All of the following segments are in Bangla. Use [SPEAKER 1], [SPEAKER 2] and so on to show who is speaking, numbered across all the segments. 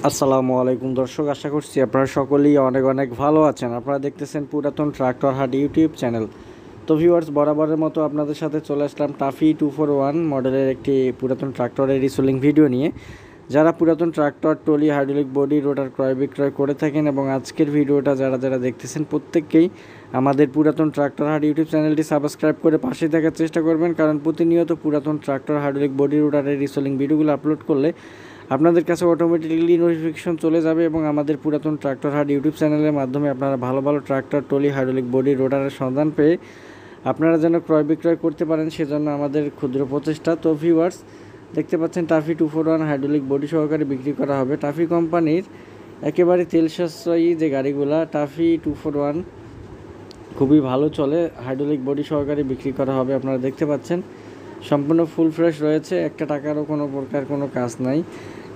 [SPEAKER 1] আসসালামু আলাইকুম দর্শক, আশা করছি আপনারা সকলেই অনেক অনেক ভালো আছেন। আপনারা দেখতেছেন পুরাতন ট্রাক্টর হাট ইউটিউব চ্যানেল। তো ভিউয়ার্স, বরাবরের মতো আপনাদের সাথে চলে আসলাম টাফি 241 মডেলের একটি পুরাতন ট্রাক্টরের রিসোলিং ভিডিও নিয়ে। যারা পুরাতন ট্রাক্টর, টলি, হাইড্রোলিক বডি, রোটার ক্রয় বিক্রয় করে থাকেন এবং আজকের ভিডিওটা যারা যারা দেখতেছেন প্রত্যেককেই আমাদের পুরাতন ট্রাক্টর হাট ইউটিউব চ্যানেলটি সাবস্ক্রাইব করে পাশে থাকার চেষ্টা করবেন, কারণ প্রতিনিয়ত পুরাতন ট্রাক্টর, হাইড্রোলিক বডি, রোটারের রিসোলিং ভিডিওগুলো আপলোড করলে আপনাদের কাছে অটোমেটিক্যালি নোটিফিকেশন চলে যাবে এবং আমাদের পুরাতন ট্রাক্টর হাট ইউটিউব চ্যানেলের মাধ্যমে আপনারা ভালো ভালো ট্রাক্টর, টলি, হাইড্রোলিক বডি, রোটারের সন্ধান পেয়ে আপনারা যেন ক্রয় বিক্রয় করতে পারেন, সেজন্য আমাদের ক্ষুদ্র প্রচেষ্টা। তো ভিউয়ার্স, দেখতে পাচ্ছেন টাফি 241 হাইড্রোলিক বডি সহকারে বিক্রি করা হবে। টাফি কোম্পানির একেবারে তেল সাশ্রয়ী যে গাড়িগুলা, টাফি 241 খুবই ভালো চলে, হাইড্রোলিক বডি সহকারে বিক্রি করা হবে। আপনারা দেখতে পাচ্ছেন সম্পূর্ণ ফুল ফ্রেশ রয়েছে, একটা টাকারও কোনো প্রকার কোনো কাজ নাই।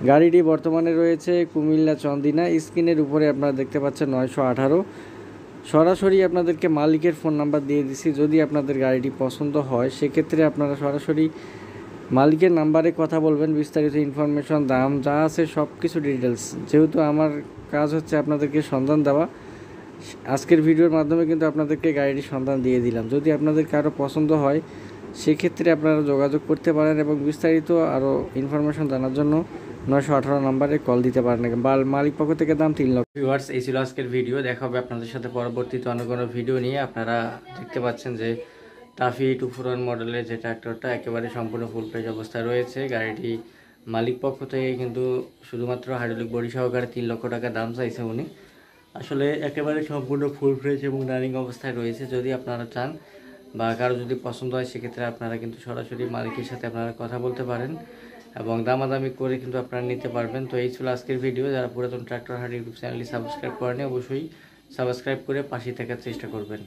[SPEAKER 1] গাড়িটি বর্তমানে রয়েছে কুমিল্লা চন্দিনা। স্ক্রিনের উপরে আপনারা দেখতে পাচ্ছেন 918। সরাসরি আপনাদেরকে মালিকের ফোন নাম্বার দিয়ে দিছি, যদি আপনাদের গাড়িটি পছন্দ হয় সেক্ষেত্রে আপনারা সরাসরি মালিকের নাম্বারে কথা বলবেন। বিস্তারিত ইনফরমেশন, দাম যা আছে সব কিছু ডিটেলস, যেহেতু আমার কাজ হচ্ছে আপনাদেরকে সন্ধান দেওয়া, আজকের ভিডিওর মাধ্যমে কিন্তু আপনাদেরকে গাড়িটির সন্ধান দিয়ে দিলাম। যদি আপনাদের কারো পছন্দ হয় সেক্ষেত্রে আপনারা যোগাযোগ করতে পারেন এবং বিস্তারিত আরও ইনফরমেশন জানার জন্য 918 নাম্বারে কল দিতে পারেন। মালিক পক্ষ থেকে দাম 3 লক্ষ। ভিউয়ার্স, এই ছিল আজকের ভিডিও। দেখা হবে আপনাদের সাথে পরবর্তীতে অন্য কোনো ভিডিও নিয়ে। আপনারা দেখতে পাচ্ছেন যে টাফি 241 মডেলের যে ট্র্যাক্টরটা একেবারে সম্পূর্ণ ফুল ফ্রেশ অবস্থায় রয়েছে। গাড়িটি মালিক পক্ষ থেকে কিন্তু শুধুমাত্র হাইড্রোলিক বডি সহকারে 3 লক্ষ টাকা দাম চাইছে উনি। আসলে একেবারে সম্পূর্ণ ফুল ফ্রেশ এবং রানিং অবস্থায় রয়েছে। যদি আপনারা চান বা কারো যদি পছন্দ হয় সেক্ষেত্রে আপনারা কিন্তু সরাসরি মালিকের সাথে আপনারা কথা বলতে পারেন এবং দামাদামি করে কিন্তু আপনারা নিতে পারবেন। তো এই ছিল আজকের ভিডিও। যারা পুরাতন ট্রাক্টর হাট ইউটিউব চ্যানেলটি সাবস্ক্রাইব করেনি অবশ্যই সাবস্ক্রাইব করে পাশে থাকার চেষ্টা করবেন।